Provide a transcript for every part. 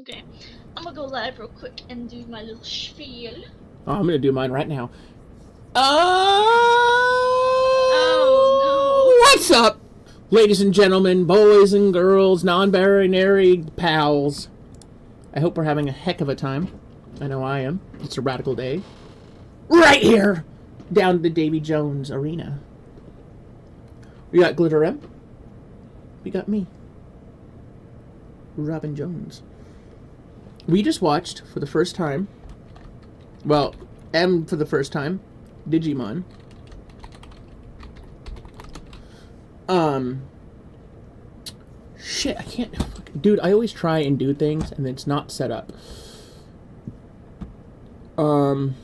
Okay, I'm gonna go live real quick and do my little spiel. Oh, I'm gonna do mine right now. Oh no! What's up, ladies and gentlemen, boys and girls, non-binary pals? I hope we're having a heck of a time. I know I am. It's a radical day. Right here, down to the Davy Jones Arena. We got Glitter M. We got me, Robin Jones. We just watched for the first time, well, M for the first time, Digimon. Shit, I can't, dude, I always try and do things and it's not set up. Okay,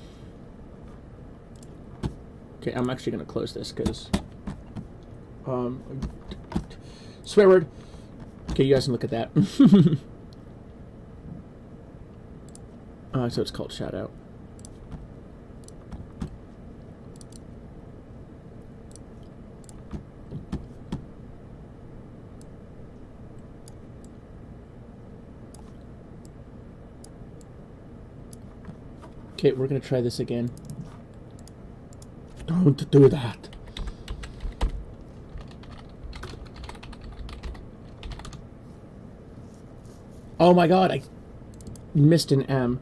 I'm actually gonna close this because, swear word. Okay, you guys can look at that. So it's called Shout Out. Okay, we're gonna try this again. Don't do that. Oh my god, I missed an M.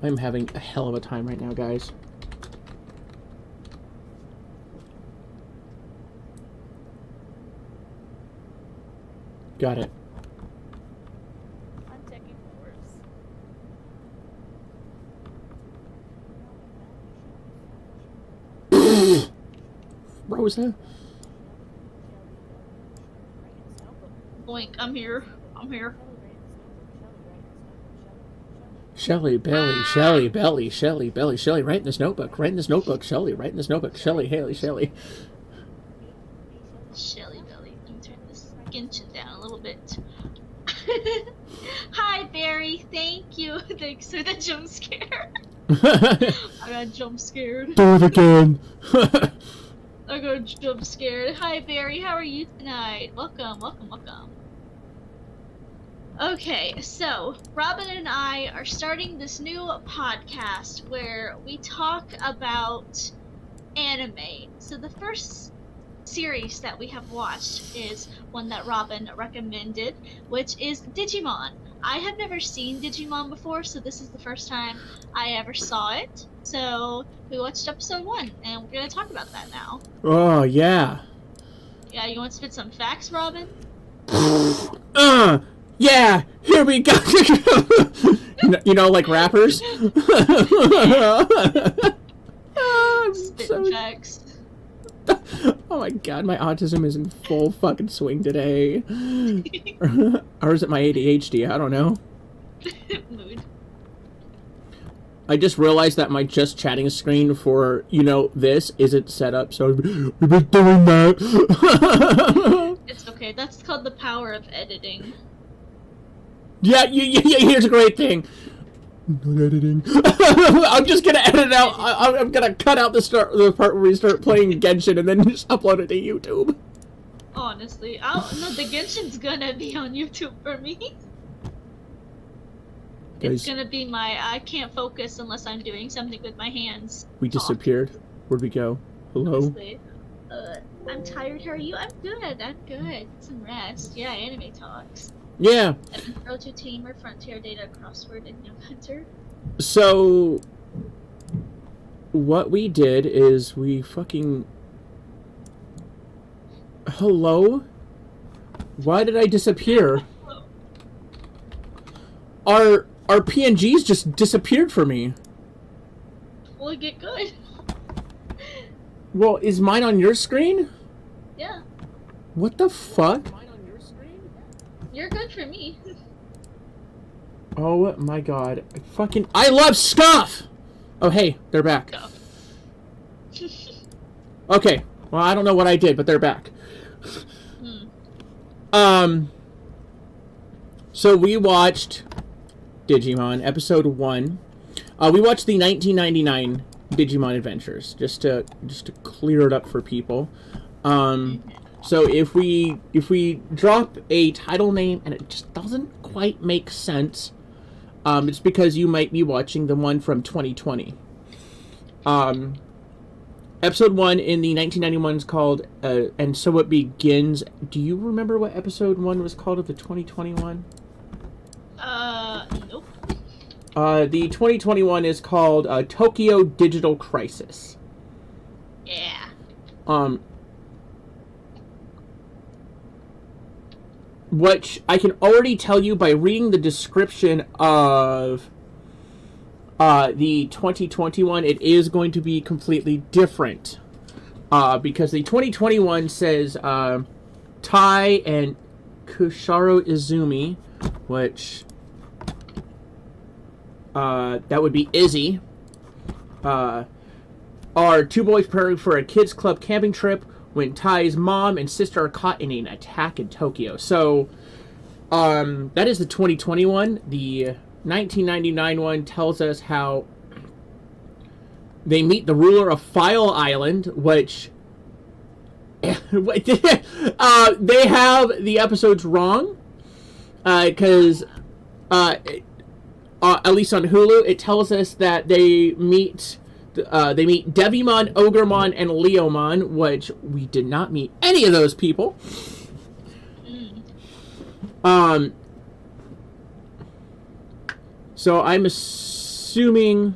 I'm having a hell of a time right now, guys. Got it. I'm taking yours. Rosa? Boink, I'm here. I'm here. Shelly, Belly, Shelly, Belly, Shelly, Belly, Shelly, write in this notebook, write in this notebook, Shelly, write in this notebook, Shelly, Haley, Shelly. Shelly Belly. Let me turn this Genshin down a little bit. Hi, Barry. Thank you. Thanks for the jump scare. I got jump scared. Do it again. I got jump scared. Hi, Barry. How are you tonight? Welcome, welcome, welcome. Okay, so Robin and I are starting this new podcast where we talk about anime. So the first series that we have watched is one that Robin recommended, which is Digimon. I have never seen Digimon before, so this is the first time I ever saw it. So we watched episode 1, and we're going to talk about that now. Oh, yeah. Yeah, you want to spit some facts, Robin? Yeah, here we go. you know, like rappers? Spitting facts. Oh my god, my autism is in full fucking swing today. Or is it my ADHD? I don't know. Mood. I just realized that my just chatting screen for, you know, this isn't set up, so we've been doing that. It's okay, that's called the power of editing. Yeah, here's a great thing. Not editing. I'm just gonna edit out. I'm gonna cut out the part where we start playing Genshin and then just upload it to YouTube. Honestly, the Genshin's gonna be on YouTube for me. It's gonna be my I can't focus unless I'm doing something with my hands. We disappeared. Where'd we go? Hello? Honestly. I'm tired. How are you? I'm good. I'm good. Get some rest. Yeah, anime talks. Yeah. Intro to Tamer, Frontier Data, Crossword, and Young Hunter. So, what we did is we fucking... Hello? Why did I disappear? Our PNGs just disappeared for me. Well, get good. Well, is mine on your screen? Yeah. What the fuck? You're good for me. Oh my god. I love stuff! Oh hey, they're back. Okay, well I don't know what I did, but they're back. So we watched Digimon, episode 1. We watched the 1999 Digimon Adventures, just to clear it up for people. So if we drop a title name and it just doesn't quite make sense, It's because you might be watching the one from 2020. Episode 1 in the 1991 is called And So It Begins. Do you remember what episode 1 was called of the 2021? Nope. The 2021 is called Tokyo Digital Crisis. Yeah. Which I can already tell you by reading the description of the 2021, it is going to be completely different. Because the 2021 says Tai and Kusharo Izumi, which that would be Izzy, are two boys preparing for a kids club camping trip when Tai's mom and sister are caught in an attack in Tokyo. So, that is the 2021. The 1999 one tells us how they meet the ruler of File Island, which they have the episodes wrong, because at least on Hulu, it tells us that they meet Devimon, Ogremon, and Leomon, which we did not meet any of those people. So I'm assuming...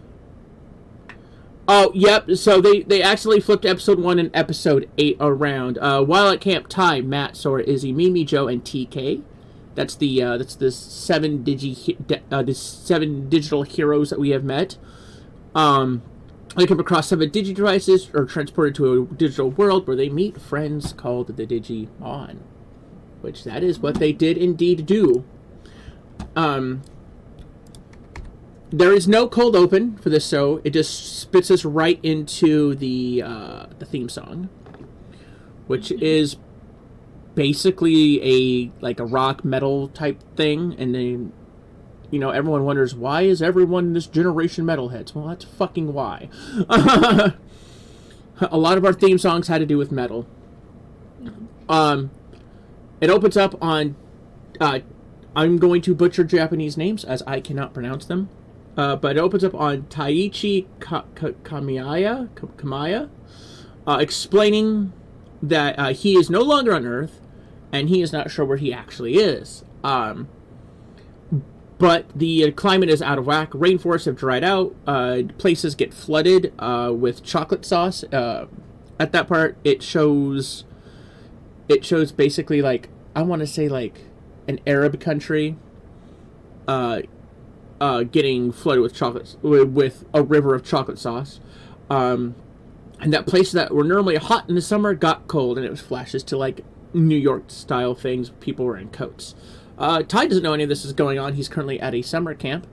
Oh, yep, so they actually flipped episode 1 and episode 8 around. While at Camp Tai, Matt, Sora, Izzy, Mimi, Joe, and TK. That's the seven digital heroes that we have met. They come across 7 digi-devices, or transported to a digital world where they meet friends called the Digimon. Which that is what they did indeed do. There is no cold open for this show. It just spits us right into the theme song, which is basically a rock metal type thing. And then, everyone wonders, why is everyone in this generation metalheads? Well, that's fucking why. A lot of our theme songs had to do with metal. It opens up on I'm going to butcher Japanese names as I cannot pronounce them. But it opens up on Taichi Kamaya, explaining that he is no longer on Earth, and he is not sure where he actually is. But the climate is out of whack. Rainforests have dried out. Places get flooded with chocolate sauce. At that part, it shows basically, I want to say, an Arab country getting flooded with chocolate, with a river of chocolate sauce. And that places that were normally hot in the summer got cold, and it was flashes to New York style things. People were in coats. Ty doesn't know any of this is going on. He's currently at a summer camp,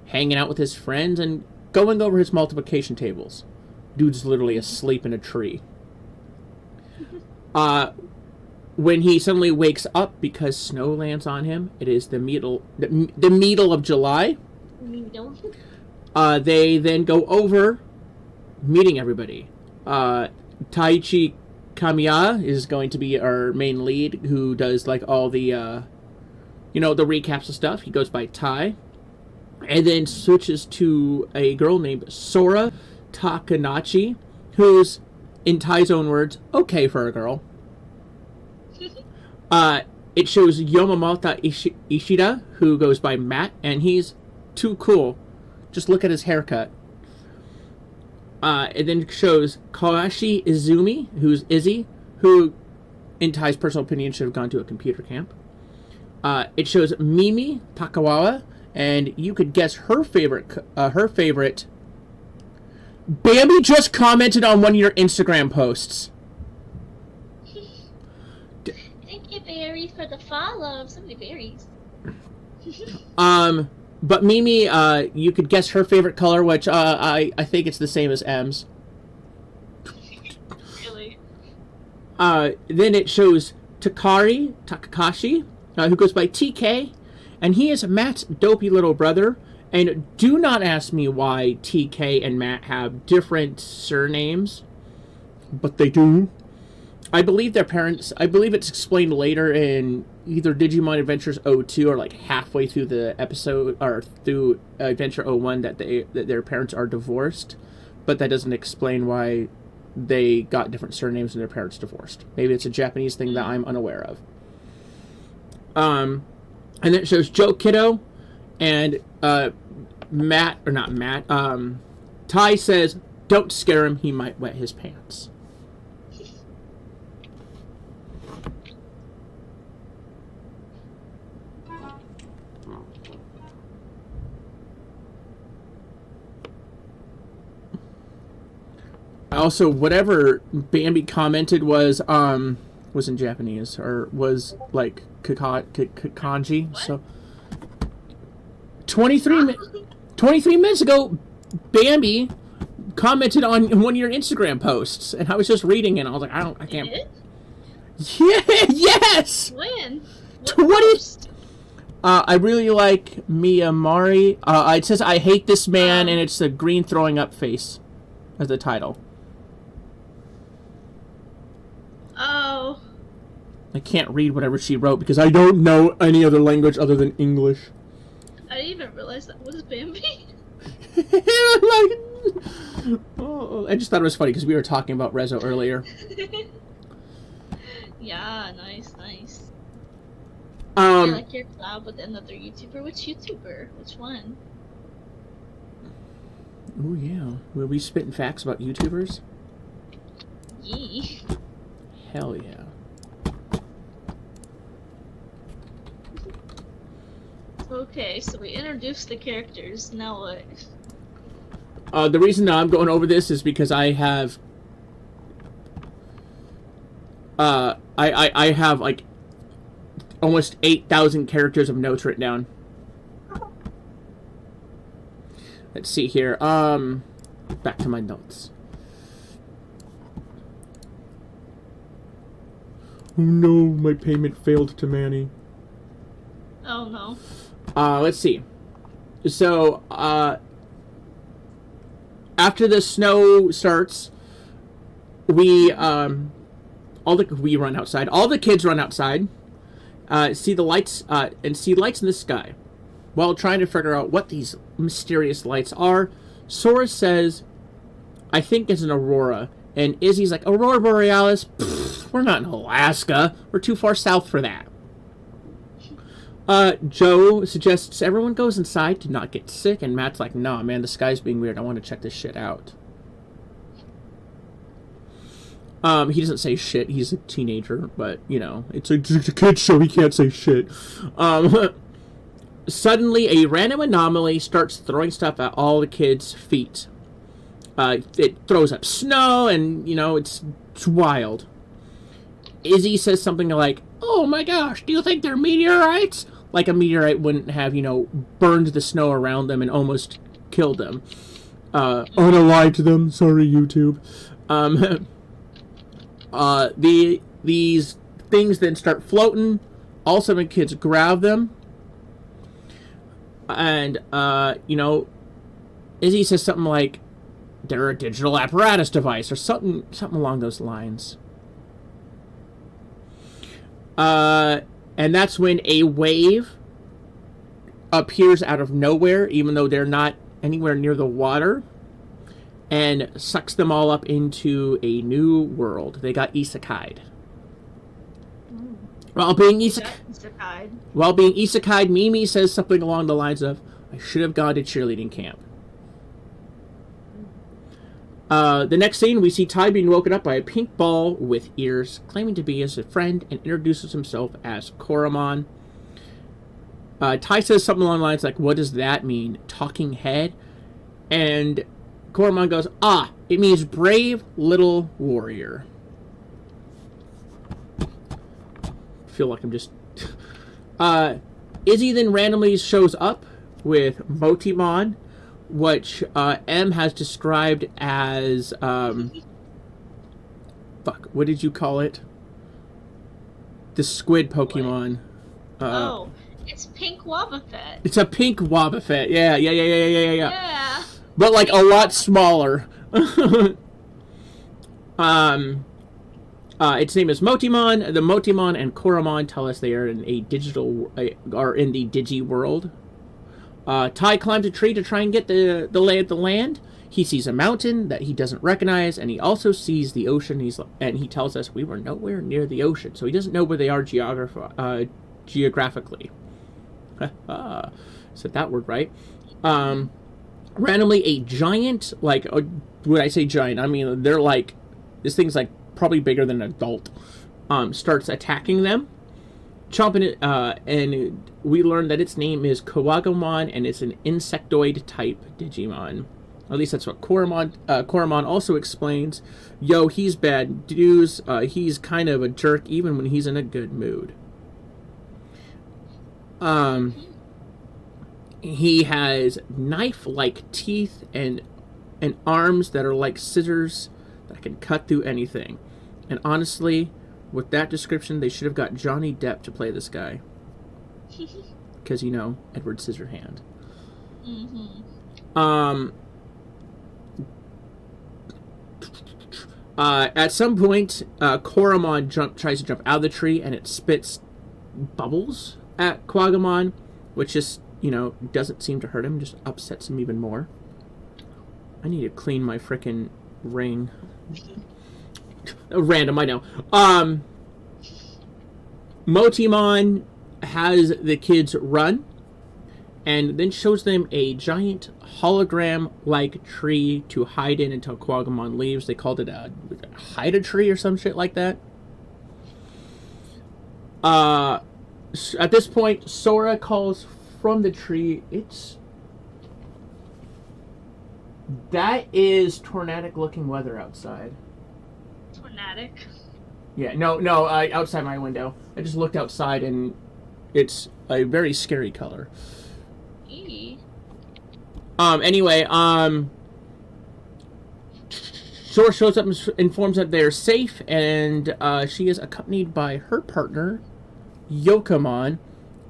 hanging out with his friends and going over his multiplication tables. Dude's literally asleep in a tree. When he suddenly wakes up because snow lands on him, it is the middle of July. They then go over, meeting everybody. Taichi Kamiya is going to be our main lead, who does all the, the recaps of stuff. He goes by Tai, and then switches to a girl named Sora Takanachi, who's, in Tai's own words, okay for a girl. It shows Yomamata Ishida, who goes by Matt, and he's too cool. Just look at his haircut. It then shows Kawashi Izumi, who's Izzy, who, in Tai's personal opinion, should have gone to a computer camp. It shows Mimi Takawa, and you could guess her favorite. Bambi just commented on one of your Instagram posts. Thank you, Berries, for the follow. So many berries. But Mimi, you could guess her favorite color, which I think it's the same as M's. Really? Then it shows Takakashi, who goes by TK, and he is Matt's dopey little brother. And do not ask me why TK and Matt have different surnames, but they do. I believe their parents. I believe it's explained later in either Digimon Adventures 02 or like halfway through the episode or through Adventure 01 that their parents are divorced, but that doesn't explain why they got different surnames and their parents divorced. Maybe it's a Japanese thing that I'm unaware of. And then it shows Joe Kiddo and Matt, or not Matt, Ty says, "Don't scare him, he might wet his pants." Also, whatever Bambi commented was in Japanese, or was like kanji. What? So 23 minutes ago, Bambi commented on one of your Instagram posts, and I was just reading it, and I was like, I can't. Did? Yeah, yes. When? What is? I really like Miyamari. It says, "I hate this man," and it's the green throwing up face as the title. Oh. I can't read whatever she wrote because I don't know any other language other than English. I didn't even realize that was Bambi. Oh, I just thought it was funny because we were talking about Rezo earlier. Yeah, nice. I like your collab with another YouTuber. Which YouTuber? Which one? Oh yeah, were we spitting facts about YouTubers? Yee. Hell yeah. Okay, so we introduced the characters. Now what? The reason I'm going over this is because I have I have like almost 8,000 characters of notes written down. Let's see here. Back to my notes. Oh no, my payment failed to Manny. Oh no. Let's see. So, after the snow starts, we run outside. All the kids run outside, see the lights, and see lights in the sky. While trying to figure out what these mysterious lights are, Sora says, "I think it's an aurora." And Izzy's like, "Aurora Borealis? Pfft, we're not in Alaska. We're too far south for that." Joe suggests everyone goes inside to not get sick, and Matt's like, "Nah, man, the sky's being weird. I want to check this shit out." He doesn't say shit. He's a teenager, but, you know, it's a kid's show. He can't say shit. Suddenly, a random anomaly starts throwing stuff at all the kids' feet. It throws up snow, and, you know, it's wild. Izzy says something like, "Oh my gosh, do you think they're meteorites?" Like a meteorite wouldn't have, you know, burned the snow around them and almost killed them. Unalived them. Sorry, YouTube. These things then start floating. All 7 kids grab them. And, you know, Izzy says something like, "They're a digital apparatus device," or something along those lines. And that's when a wave appears out of nowhere, even though they're not anywhere near the water, and sucks them all up into a new world. They got isekai'd. While being isekai'd, Mimi says something along the lines of, "I should have gone to cheerleading camp." The next scene, we see Ty being woken up by a pink ball with ears, claiming to be his friend, and introduces himself as Koromon. Ty says something along the lines like, "What does that mean? Talking head?" And Koromon goes, "Ah, it means brave little warrior." I feel like I'm just... Izzy then randomly shows up with Motimon, which M has described as fuck, what did you call it? The squid Pokemon. It's pink Wobbuffet. It's a pink Wobbuffet. Yeah. Yeah. But like a lot smaller. Its name is Motimon. The Motimon and Koromon tell us they are in are in the Digi world. Tai climbs a tree to try and get the lay of the land. He sees a mountain that he doesn't recognize, and he also sees the ocean. And he tells us we were nowhere near the ocean, so he doesn't know where they are geographically. Said that word right. Randomly, a giant, when I say giant, I mean they're like, this thing's like probably bigger than an adult, starts attacking them, chomping it, and we learn that its name is Kawagomon, and it's an insectoid type Digimon. At least that's what Koromon also explains. Yo, he's bad news. He's kind of a jerk even when he's in a good mood. He has knife-like teeth and arms that are like scissors that can cut through anything. And honestly, with that description, they should have got Johnny Depp to play this guy. Because, Edward Scissorhand. Mm-hmm. At some point, Koromon tries to jump out of the tree, and it spits bubbles at Quagamon, which just, doesn't seem to hurt him, just upsets him even more. I need to clean my frickin' ring. Random, I know. Motimon has the kids run, and then shows them a giant hologram-like tree to hide in until Quagamon leaves. They called it a hide-a-tree or some shit like that. At this point, Sora calls from the tree. That is tornadic-looking weather outside. Tornadic? Yeah, no, outside my window. I just looked outside, and it's a very scary color. Anyway, Sora shows up and informs that they're safe, and she is accompanied by her partner, Yokomon,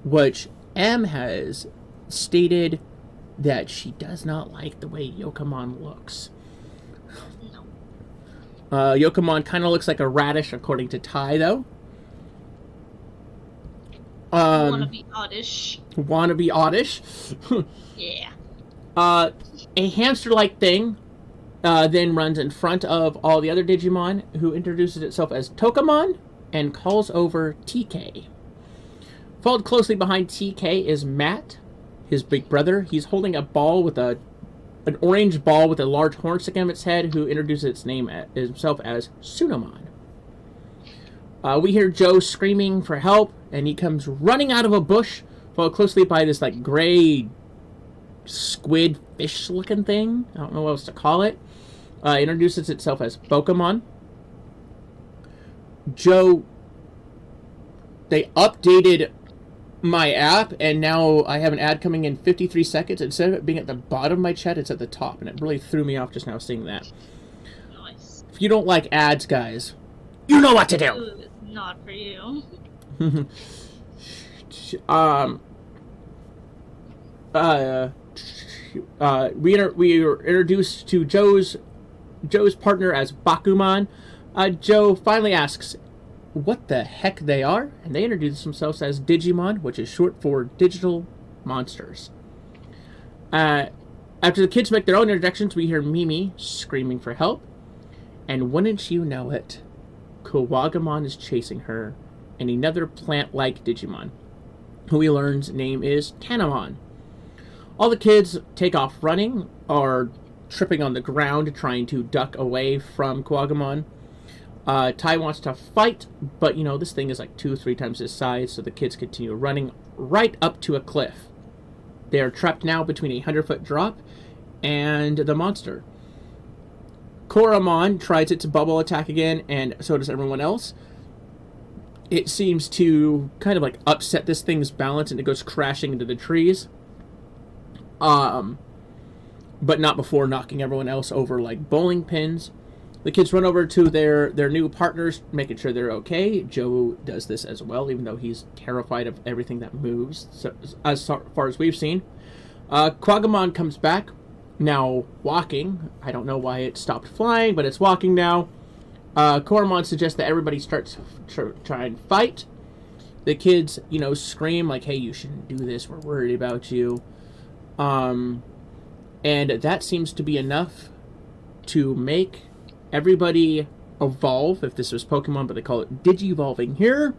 which M has stated that she does not like the way Yokomon looks. No. Yokomon kind of looks like a radish, according to Tai, though. Wannabe oddish. Wannabe oddish? Yeah. A hamster-like thing then runs in front of all the other Digimon, who introduces itself as Tokamon and calls over TK. Followed closely behind TK is Matt, his big brother. He's holding a ball with an orange ball with a large horn sticking out of its head, who introduces himself as Sunomon. We hear Joe screaming for help, and he comes running out of a bush, followed closely by this gray squid fish looking thing. I don't know what else to call it. Introduces itself as Pokemon. Joe, they updated my app, and now I have an ad coming in 53 seconds. Instead of it being at the bottom of my chat, it's at the top, and it really threw me off just now seeing that. Nice. If you don't like ads, guys, you know what to do. Ooh, it's not for you. We were introduced to Joe's partner as Bakuman. Joe finally asks what the heck they are, and they introduce themselves as Digimon, which is short for digital monsters. After the kids make their own introductions, we hear Mimi screaming for help, and wouldn't you know it, Kawagamon is chasing her, and another plant-like Digimon, who he learns name is Tanamon. All the kids take off running, or tripping on the ground, trying to duck away from Kawagamon. Tai wants to fight, but this thing is like 2 or 3 times his size, so the kids continue running right up to a cliff. They are trapped now between a 100-foot drop and the monster. Koromon tries its bubble attack again, and so does everyone else. It seems to kind of upset this thing's balance, and it goes crashing into the trees. But not before knocking everyone else over like bowling pins. The kids run over to their new partners, making sure they're okay. Joe does this as well, even though he's terrified of everything that moves, so, as far as we've seen. Quagamon comes back, now walking. I don't know why it stopped flying, but it's walking now. Koromon suggests that everybody starts try and fight. The kids, scream like, "Hey, you shouldn't do this. We're worried about you." And that seems to be enough to make everybody evolve. If this was Pokemon, but they call it Digi-evolving here.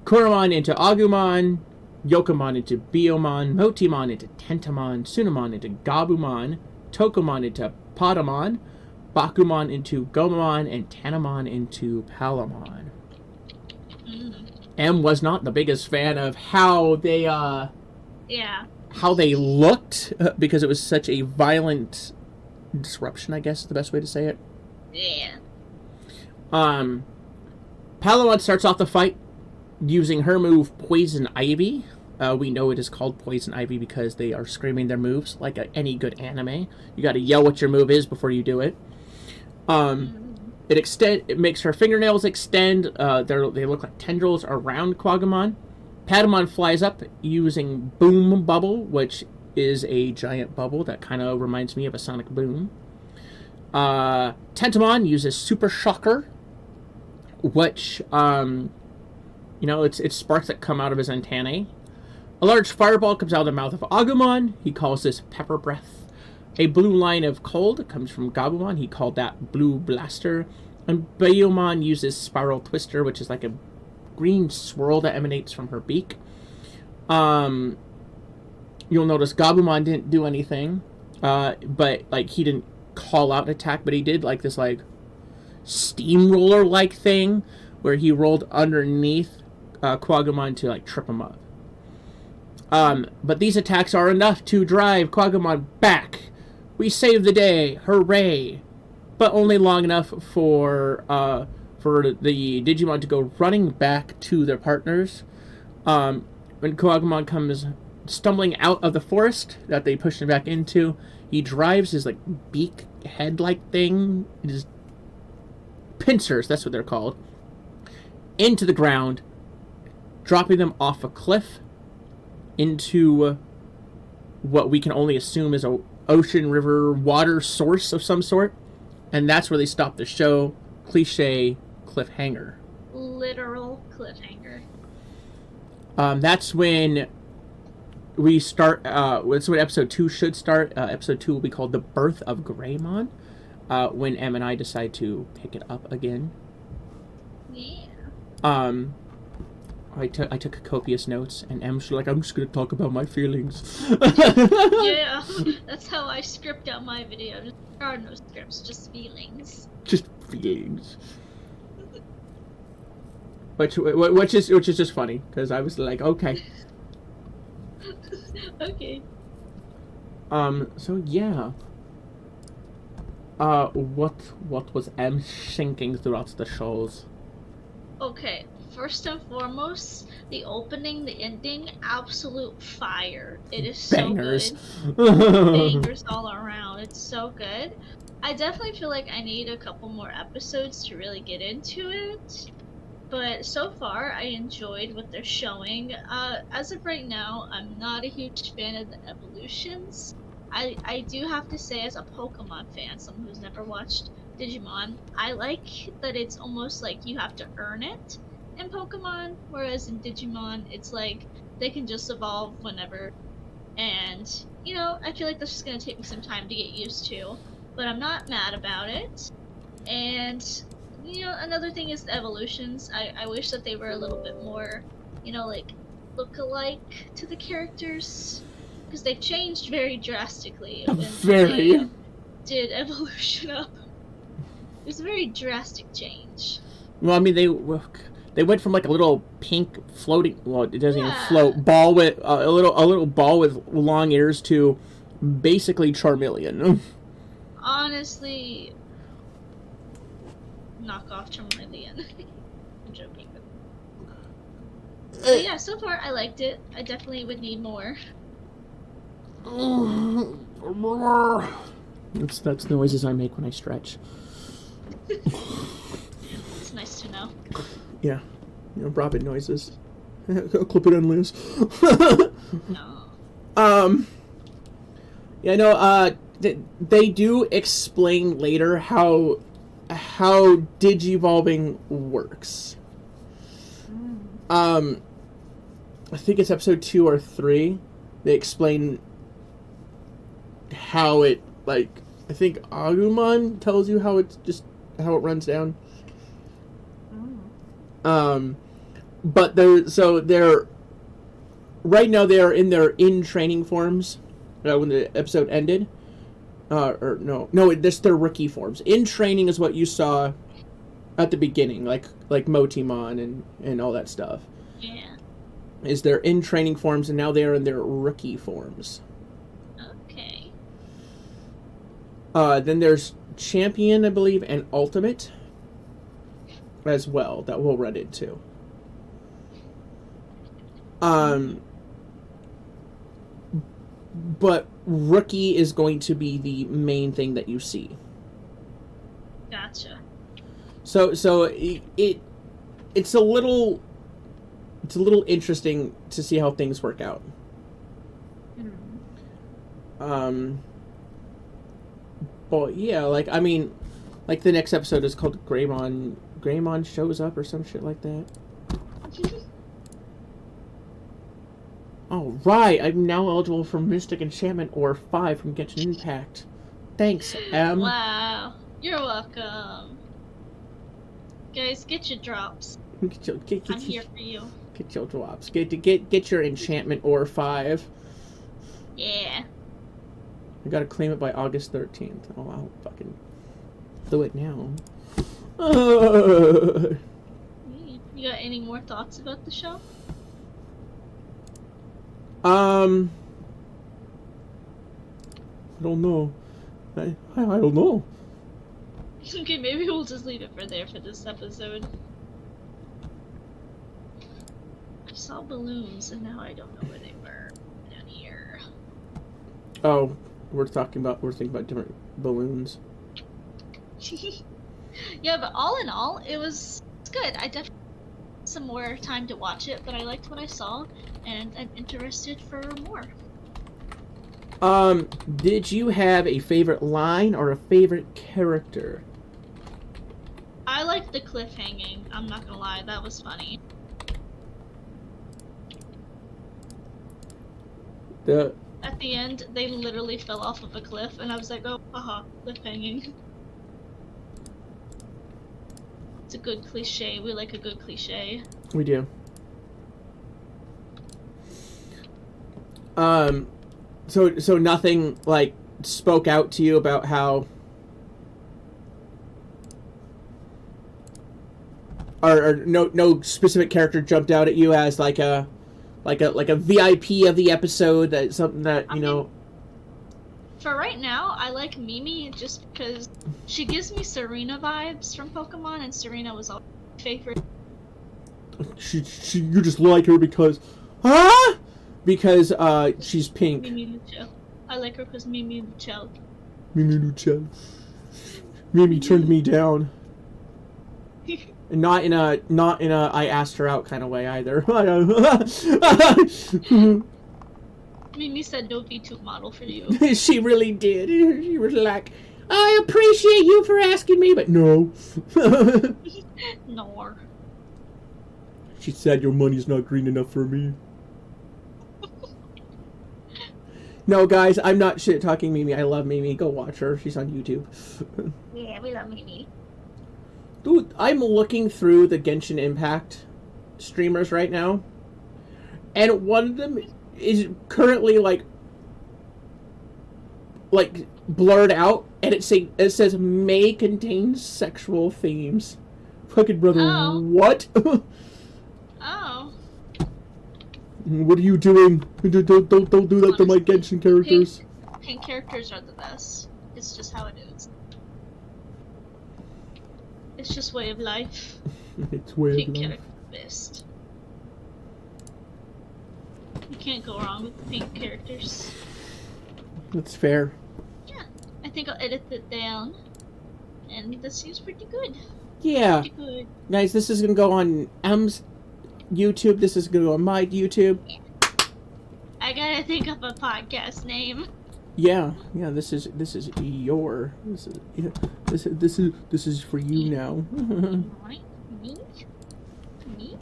Koromon into Agumon, Yokomon into Biyomon, Motimon into Tentomon, Sunamon into Gabumon, Tokomon into Patamon, Bakumon into Gomamon, and Tanamon into Palamon. M was not the biggest fan of how they looked, because it was such a violent disruption, I guess is the best way to say it. Yeah. Palamon starts off the fight using her move Poison Ivy. We know it is called Poison Ivy because they are screaming their moves like any good anime. You gotta yell what your move is before you do it. It makes her fingernails extend. They look like tendrils around Quagamon. Patamon flies up using Boom Bubble, which is a giant bubble that kind of reminds me of a sonic boom. Tentomon uses Super Shocker, which, it's sparks that come out of his antennae. A large fireball comes out of the mouth of Agumon. He calls this Pepper Breath. A blue line of cold comes from Gabumon. He called that Blue Blaster. And Biyomon uses Spiral Twister, which is like a green swirl that emanates from her beak. You'll notice Gabumon didn't do anything. But, he didn't call out an attack, but he did, this, steamroller-like thing where he rolled underneath Quagamon to, trip him up. But these attacks are enough to drive Quagamon back. We save the day, hooray! But only long enough for the Digimon to go running back to their partners. When Quagamon comes stumbling out of the forest that they pushed him back into, he drives his beak head-like thing, his pincers, that's what they're called, into the ground, dropping them off a cliff into what we can only assume is a ocean, river, water source of some sort. And that's where they stop the show. Cliche cliffhanger. Literal cliffhanger. That's when we start. That's when episode 2 should start. Episode 2 will be called The Birth of Greymon. When Em and I decide to pick it up again. Yeah. I took copious notes, and Em's like, I'm just going to talk about my feelings. Yeah, that's how I script out my video. There are no scripts, just feelings. Just feelings. Which is just funny, because I was like, okay. Okay. So yeah. What was Em thinking throughout the shows? Okay, first and foremost, the opening, the ending, absolute fire. It is so Bangers. good. Bangers all around. It's so good. I definitely feel like I need a couple more episodes to really get into it. But so far, I enjoyed what they're showing. As of right now, I'm not a huge fan of the evolutions. I do have to say, as a Pokemon fan, someone who's never watched Digimon, I like that it's almost like you have to earn it in Pokemon, whereas in Digimon, it's like they can just evolve whenever. And, I feel like this is going to take me some time to get used to, but I'm not mad about it. And, another thing is the evolutions. I wish that they were a little bit more, look-alike to the characters, because they've changed very drastically when they did evolution up. It was a very drastic change. Well, I mean, they went from a little pink floating, well, it doesn't even float, ball with a little ball with long ears to basically Charmeleon. Honestly, knock off Charmeleon. I'm joking. But yeah, so far I liked it. I definitely would need more. That's noises I make when I stretch. It's nice to know. Yeah. Robin noises. Clip it in, Liz. No. Yeah, no, they do explain later how how digivolving works. I think it's episode 2 or 3. They explain how it, like, I think Agumon tells you how it runs down. But they're right now they are in their in-training forms when the episode ended. This their rookie forms. In training is what you saw at the beginning, like Motimon and all that stuff. Yeah. Is their in training forms, and now they are in their rookie forms. Okay. Then there's Champion, I believe, and Ultimate as well that we'll run into. But rookie is going to be the main thing that you see. Gotcha. So it's a little interesting to see how things work out. But yeah, like the next episode is called Greymon shows up or some shit like that. Oh, right. I'm now eligible for Mystic Enchantment or 5 from Genshin Impact. Thanks, Em. Wow. You're welcome. Guys, get your drops. I'm here for you. Get your drops. Get your enchantment or 5. Yeah. I gotta claim it by August 13th. Oh, I'll fucking do it now. You got any more thoughts about the show? I don't know. I don't know. Okay, maybe we'll just leave it for this episode. I saw balloons and now I don't know where they were. Down here. Oh, we're thinking about different balloons. Yeah, but all in all, it's good. I definitely had some more time to watch it, but I liked what I saw, and I'm interested for more. Did you have a favorite line or a favorite character? I liked the cliffhanging. I'm not gonna lie, that was funny. At the end, they literally fell off of a cliff, and I was like, oh, haha, cliffhanging. It's a good cliche. We like a good cliche. We do. So nothing, like, spoke out to you about how... Or no specific character jumped out at you as like a VIP of the episode, that something that you know. For right now, I like Mimi just because she gives me Serena vibes from Pokemon, and Serena was always my favorite. You just like her because, huh? Because she's pink. Mimi Lucio. I like her because Mimi Lucio. Mimi Lucio. Mimi turned me down. Not in a I asked her out kind of way either. Mimi said no VTube model for you. She really did. She was like, I appreciate you for asking me, but no. Nor. She said your money's not green enough for me. No, guys, I'm not shit talking Mimi. I love Mimi. Go watch her. She's on YouTube. Yeah, we love Mimi. Dude, I'm looking through the Genshin Impact streamers right now, and one of them is currently like blurred out, and it says may contain sexual themes. Fucking brother, oh. What? Oh. What are you doing? Don't do that to my Genshin characters. Pink characters are the best. It's just how it is. It's just way of life. It's way pink of life. Character best. You can't go wrong with the pink characters. That's fair. Yeah, I think I'll edit it down, and this seems pretty good. Yeah. Pretty good. Guys, this is gonna go on M's YouTube. This is gonna go on my YouTube. I gotta think of a podcast name. Yeah, yeah. This is your. This is for you now. Mine? Me? Me?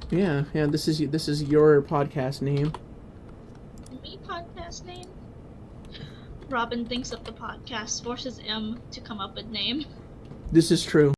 Yeah, yeah. This is your podcast name. Me podcast name? Robin thinks of the podcast, forces M to come up with name. This is true.